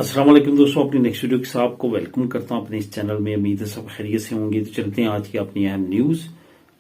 अस्सलाम वालेकुम दोस्तों, अपनी नेक्स्ट वीडियो के साथ आपको वेलकम करता हूं अपने इस चैनल में। उम्मीद है सब खैरियत से होंगे। तो चलते हैं आज की अपनी अहम न्यूज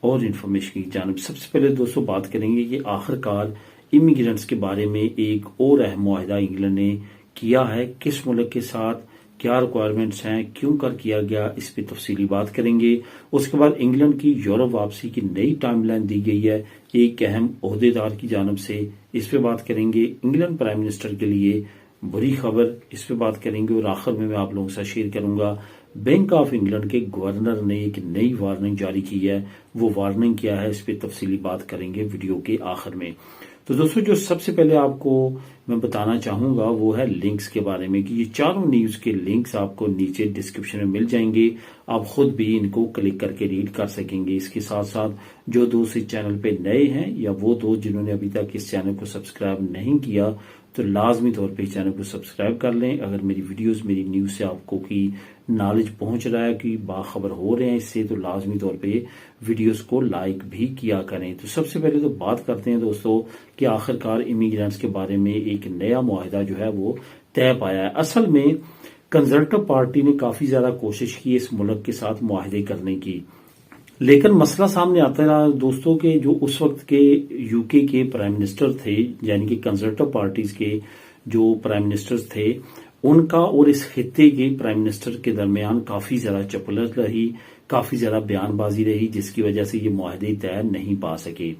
और इन्फॉर्मेशन की जानिब। सबसे पहले दोस्तों बात करेंगे कि आखिरकार इमिग्रेंट्स के बारे में एक और अहम मुआहदा इंग्लैंड ने किया है। किस मुल्क के साथ, क्या रिक्वायरमेंट्स हैं, क्यों कर किया गया, इस पे तफसीली बात करेंगे। उसके बाद इंग्लैंड की यूरोप वापसी की नई टाइमलाइन दी गई है एक अहम ओहदेदार की जानिब से, इस पे बात करेंगे। इंग्लैंड प्राइम मिनिस्टर के लिए बुरी खबर, इस पे बात करेंगे। और आखिर में मैं आप लोगों के साथ शेयर करूंगा बैंक ऑफ इंग्लैंड के गवर्नर ने एक नई वार्निंग जारी की है। वो वार्निंग क्या है, इस पे तफसीली बात करेंगे वीडियो के आखिर में। तो दोस्तों जो सबसे पहले आपको मैं बताना चाहूंगा वो है लिंक्स के बारे में, कि ये चारों न्यूज के लिंक्स आपको नीचे डिस्क्रिप्शन में मिल जाएंगे। आप खुद भी इनको क्लिक करके रीड कर सकेंगे। इसके साथ साथ जो दोस्त इस चैनल पे नए हैं या वो दोस्त जिन्होंने अभी तक इस चैनल को सब्सक्राइब नहीं किया, तो लाजमी तौर पे इस चैनल को सब्सक्राइब कर लें। अगर मेरी वीडियोस, मेरी न्यूज से आपको की नॉलेज पहुंच रहा है, कि बाखबर हो रहे हैं इससे, तो लाजमी तौर पे वीडियोस को लाइक भी किया करें। तो सबसे पहले तो बात करते हैं दोस्तों कि आखिरकार इमिग्रेंट्स के बारे में एक नया मुआहदा जो है वो तय पाया है। असल में कंजर्वेटिव पार्टी ने काफी ज्यादा कोशिश की इस मुल्क के साथ मुआहदे करने की, लेकिन मसला सामने आता रहा दोस्तों के जो उस वक्त के यूके के प्राइम मिनिस्टर थे, यानी कि कंजर्वेटिव पार्टीज के जो प्राइम मिनिस्टर्स थे, उनका और इस खित्ते के प्राइम मिनिस्टर के दरमियान काफी ज्यादा चपलत रही, काफी ज्यादा बयानबाजी रही, जिसकी वजह से ये मुआहदे तय नहीं पा सके।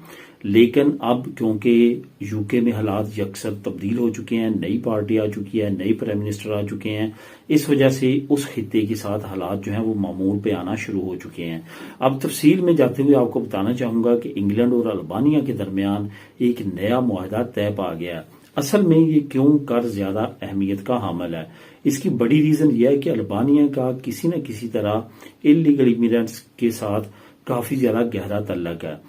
लेकिन अब क्योंकि यूके में हालात यकसर तब्दील हो चुके हैं, नई पार्टी आ चुकी है, नई प्राइम मिनिस्टर आ चुके हैं, इस वजह से उस खित्ते के साथ हालात जो हैं वो मामूल पे आना शुरू हो चुके हैं। अब तफसील में जाते हुए आपको बताना चाहूंगा कि इंग्लैंड और अल्बानिया के दरमियान एक नया मुआहदा तय पा गया है। असल में ये क्यों कर ज्यादा अहमियत का हामिल है, इसकी बड़ी रीजन यह है कि अल्बानिया का किसी न किसी तरह इलीगल इमिग्रेंट्स के साथ काफी ज्यादा गहरा तल्लक है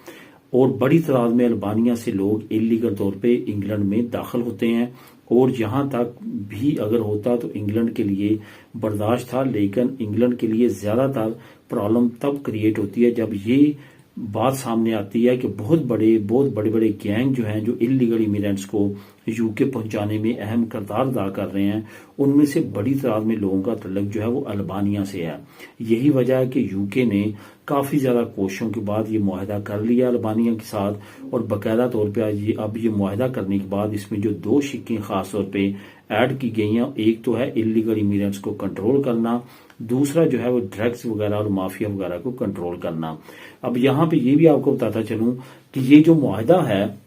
और बड़ी तादाद में अल्बानिया से लोग इलीगल तौर पे इंग्लैंड में दाखिल होते हैं। और यहां तक भी अगर होता तो इंग्लैंड के लिए बर्दाश्त था, लेकिन इंग्लैंड के लिए ज्यादातर प्रॉब्लम तब क्रिएट होती है जब ये बात सामने आती है कि बहुत बड़े बड़े गैंग जो हैं, जो इलीगल इमिग्रेंट्स को यूके पहुंचाने में अहम किरदार अदा कर रहे हैं, उनमें से बड़ी तादाद में लोगों का तल्लक जो है वो अल्बानिया से है। यही वजह है कि यूके ने काफी ज्यादा कोशिशों के बाद ये मुआहदा कर लिया अल्बानिया के साथ, और बाकायदा तौर पर अब ये मुआहदा करने के बाद इसमें जो दो शिक्कें खास तौर पर ऐड की गई हैं, एक तो है इलीगल इमिग्रेंट्स को कंट्रोल करना, दूसरा जो है वो ड्रग्स वगैरह और माफिया वगैरह को कंट्रोल करना। अब यहाँ पे ये भी आपको बताता चलूं कि ये जो मुआहदा है,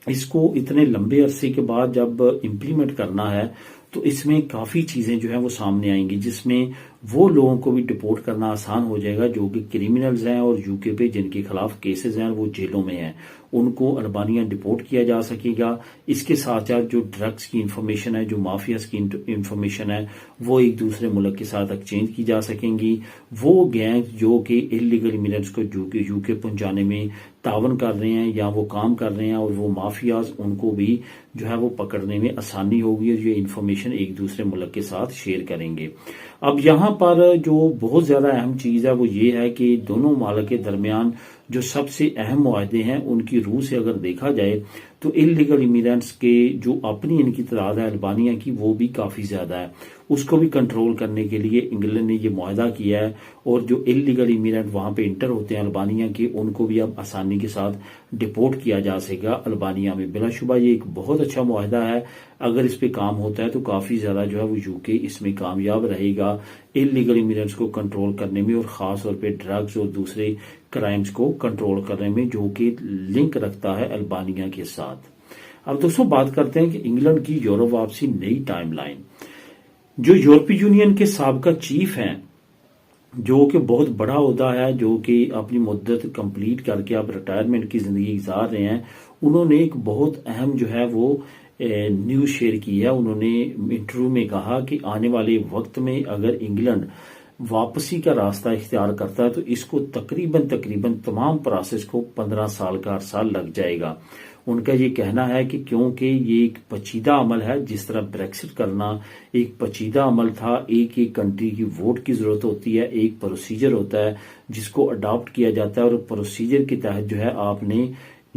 इसको इतने लंबे अरसे के बाद जब इम्प्लीमेंट करना है तो इसमें काफी चीजें जो है वो सामने आएंगी, जिसमें वो लोगों को भी डिपोर्ट करना आसान हो जाएगा जो कि क्रिमिनल्स हैं और यूके पे जिनके खिलाफ केसेस हैं, वो जेलों में हैं, उनको अल्बानिया डिपोर्ट किया जा सकेगा। इसके साथ साथ जो ड्रग्स की इंफॉर्मेशन है, जो माफियाज की इंफॉर्मेशन है, वो एक दूसरे मुल्क के साथ एक्सचेंज की जा सकेंगी। वो गैंग जो कि इलीगल इमिग्रेंट्स को यूके पहुंचाने में तावन कर रहे हैं या वो काम कर रहे हैं, और वो माफियाज, उनको भी जो है वो पकड़ने में आसानी होगी और ये इंफॉर्मेशन एक दूसरे मुल्क के साथ शेयर करेंगे। अब यहाँ पर जो बहुत ज्यादा अहम चीज है वो ये है कि दोनों मुल्क के दरमियान जो सबसे अहम मुआहदे हैं उनकी रूह से अगर देखा जाए तो इलीगल इमिग्रेंट्स के जो अपनी इनकी तादाद है अल्बानिया की, वो भी काफी ज्यादा है। उसको भी कंट्रोल करने के लिए इंग्लैंड ने ये मुआहदा किया है, और जो इलीगल इमिग्रेंट वहां पे इंटर होते हैं अल्बानिया के, उनको भी अब आसानी के साथ डिपोर्ट किया जा सकेगा अल्बानिया में। बिलाशुबा ये एक बहुत अच्छा मुआहदा है। अगर इस पे काम होता है तो काफी ज्यादा जो है वो यूके इसमें कामयाब रहेगा इलीगल इमिग्रेंट्स को कंट्रोल करने में, और खास तौर पे ड्रग्स और दूसरे क्राइम्स को कंट्रोल करने में, जो कि लिंक रखता है अल्बानिया के साथ। अब दोस्तों बात करते हैं कि इंग्लैंड की यूरोप वापसी नई टाइमलाइन। जो यूरोपीय यूनियन के साबका चीफ हैं, जो कि बहुत बड़ा ओहदा है, जो कि अपनी मुद्दत कंप्लीट करके अब रिटायरमेंट की जिंदगी गुजार रहे हैं, उन्होंने एक बहुत अहम जो है वो न्यूज शेयर की है। उन्होंने इंटरव्यू में कहा कि आने वाले वक्त में अगर इंग्लैंड वापसी का रास्ता इख्तियार करता है तो इसको तकरीबन तमाम प्रोसेस को 15 साल का अरसा लग जाएगा। उनका ये कहना है कि क्योंकि ये एक पचीदा अमल है, जिस तरह ब्रेक्सिट करना एक पचीदा अमल था, एक एक कंट्री की वोट की जरूरत होती है, एक प्रोसीजर होता है जिसको अडॉप्ट किया जाता है, और प्रोसीजर के तहत जो है आपने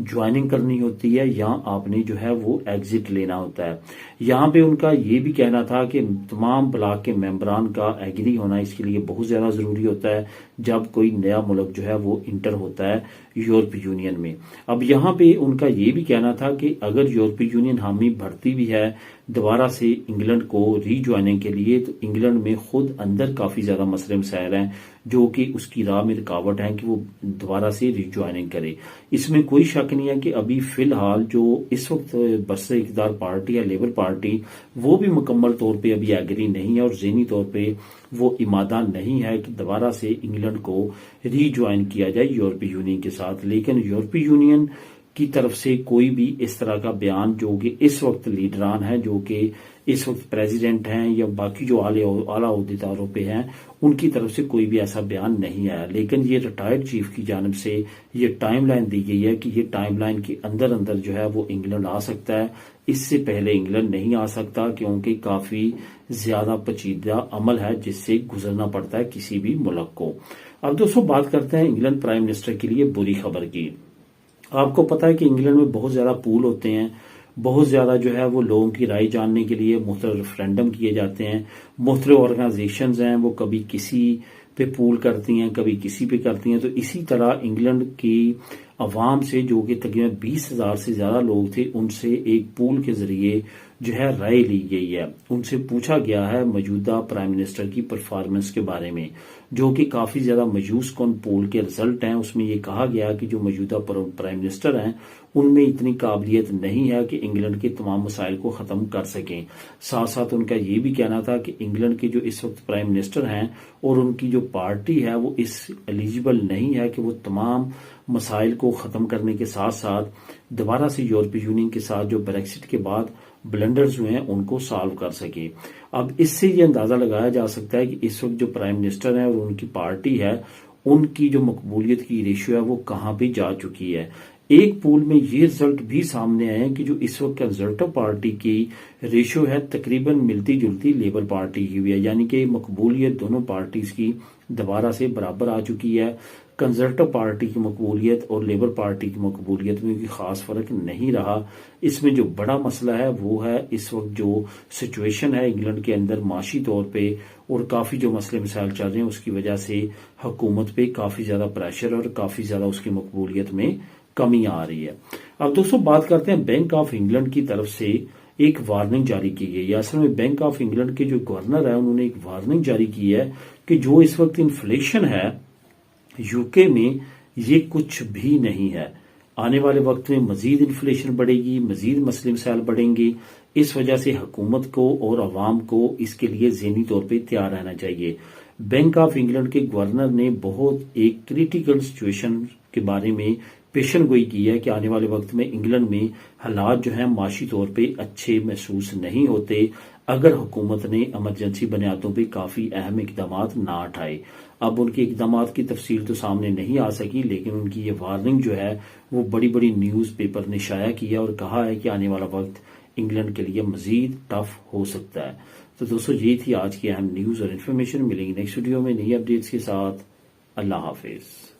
جوائننگ کرنی ہوتی ہے یا آپ نے جو ہے وہ ایگزٹ لینا ہوتا ہے۔ یہاں پہ ان کا یہ بھی کہنا تھا کہ تمام بلاک کے ممبران کا ایگری ہونا اس کے لیے بہت زیادہ ضروری ہوتا ہے جب کوئی نیا ملک جو ہے وہ انٹر ہوتا ہے یورپی یونین میں۔ اب یہاں پہ ان کا یہ بھی کہنا تھا کہ اگر یورپی یونین حامی بھرتی بھی ہے دوبارہ سے انگلینڈ کو ری جوائننگ کے لیے، تو انگلینڈ میں خود اندر کافی زیادہ مسئلے مسائل ہیں جو کہ اس کی راہ میں رکاوٹ ہیں کہ وہ دوبارہ سے ری جوائننگ کرے۔ اس میں کوئی شک نہیں ہے کہ ابھی فی الحال جو اس وقت برسر اقتدار پارٹی ہے لیبر پارٹی، وہ بھی مکمل طور پہ ابھی ایگری نہیں ہے اور ذہنی طور پہ وہ امادہ نہیں ہے کہ دوبارہ سے انگلینڈ کو ری جوائن کیا جائے یورپی یونین کے ساتھ۔ لیکن یورپی یونین کی طرف سے کوئی بھی اس طرح کا بیان جو کہ اس وقت لیڈران ہیں، جو کہ اس وقت پریزیڈنٹ ہیں یا باقی جو اعلیٰ عہدیداروں پہ ہیں، ان کی طرف سے کوئی بھی ایسا بیان نہیں آیا۔ لیکن یہ ریٹائرڈ چیف کی جانب سے یہ ٹائم لائن دی گئی ہے کہ یہ ٹائم لائن کے اندر جو ہے وہ انگلینڈ آ سکتا ہے، اس سے پہلے انگلینڈ نہیں آ سکتا کیونکہ کافی زیادہ پیچیدہ عمل ہے جس سے گزرنا پڑتا ہے کسی بھی ملک کو۔ اب دوستوں بات کرتے ہیں انگلینڈ پرائم منسٹر کے لیے بری خبر کی۔ آپ کو پتا ہے کہ انگلینڈ میں بہت زیادہ پول ہوتے ہیں، بہت زیادہ جو ہے وہ لوگوں کی رائے جاننے کے لیے مختلف ریفرینڈم کیے جاتے ہیں، مختلف آرگنائزیشنز ہیں وہ کبھی کسی پہ پول کرتی ہیں کبھی کسی پہ کرتی ہیں۔ تو اسی طرح انگلینڈ کی عوام سے جو کہ تقریباً 20,000 سے زیادہ لوگ تھے، ان سے ایک پول کے ذریعے جو ہے رائے لی گئی ہے۔ ان سے پوچھا گیا ہے موجودہ پرائم منسٹر کی پرفارمنس کے بارے میں، جو کہ کافی زیادہ مایوس کن پول کے رزلٹ ہیں۔ اس میں یہ کہا گیا کہ جو موجودہ پرائم منسٹر ہیں ان میں اتنی قابلیت نہیں ہے کہ انگلینڈ کے تمام مسائل کو ختم کر سکیں۔ ساتھ ساتھ ان کا یہ بھی کہنا تھا کہ انگلینڈ کے جو اس وقت پرائم منسٹر ہیں اور ان کی جو پارٹی ہے وہ اس ایلیجیبل نہیں ہے کہ وہ تمام مسائل کو ختم کرنے کے ساتھ ساتھ دوبارہ سے یورپی یونین کے ساتھ جو بریکسٹ کے بعد بلنڈرز ہوئے ہیں ان کو سالو کر سکے۔ اب اس سے یہ اندازہ لگایا جا سکتا ہے کہ اس وقت جو پرائم منسٹر ہیں اور ان کی پارٹی ہے، ان کی جو مقبولیت کی ریشو ہے وہ کہاں پہ جا چکی ہے۔ ایک پول میں یہ رزلٹ بھی سامنے آئے ہیں کہ جو اس وقت کنزرویٹو پارٹی کی ریشو ہے تقریباً ملتی جلتی لیبر پارٹی کی ہوئی ہے، یعنی کہ مقبولیت دونوں پارٹیز کی دوبارہ سے برابر آ چکی ہے۔ کنزرویٹو پارٹی کی مقبولیت اور لیبر پارٹی کی مقبولیت میں کوئی خاص فرق نہیں رہا۔ اس میں جو بڑا مسئلہ ہے وہ ہے اس وقت جو سچویشن ہے انگلینڈ کے اندر معاشی طور پہ اور کافی جو مسئلے مسائل چل رہے ہیں اس کی وجہ سے حکومت پہ کافی زیادہ پریشر اور کافی زیادہ اس کی مقبولیت میں کمی آ رہی ہے۔ اب دوستوں بات کرتے ہیں بینک آف انگلینڈ کی طرف سے ایک وارننگ جاری کی گئی ہے۔ اصل میں بینک آف انگلینڈ کے جو گورنر ہے انہوں نے ایک وارننگ جاری کی ہے کہ جو اس وقت انفلیشن ہے یو کے میں یہ کچھ بھی نہیں ہے، آنے والے وقت میں مزید انفلیشن بڑھے گی، مزید مسئلے مسائل بڑھیں گے۔ اس وجہ سے حکومت کو اور عوام کو اس کے لیے ذہنی طور پہ تیار رہنا چاہیے۔ بینک آف انگلینڈ کے گورنر نے بہت ایک کریٹیکل سچویشن کے بارے میں پیشن گوئی کی ہے کہ آنے والے وقت میں انگلینڈ میں حالات جو ہیں معاشی طور پہ اچھے محسوس نہیں ہوتے اگر حکومت نے ایمرجنسی بنیادوں پہ کافی اہم اقدامات نہ اٹھائے۔ اب ان کے اقدامات کی تفصیل تو سامنے نہیں آ سکی، لیکن ان کی یہ وارننگ جو ہے وہ بڑی بڑی نیوز پیپر نے شائع کیا اور کہا ہے کہ آنے والا وقت انگلینڈ کے لیے مزید ٹف ہو سکتا ہے۔ تو دوستو یہ تھی آج کی اہم نیوز اور انفارمیشن۔ ملیں گے نیکسٹ ویڈیو میں نئی اپڈیٹس کے ساتھ۔ اللہ حافظ۔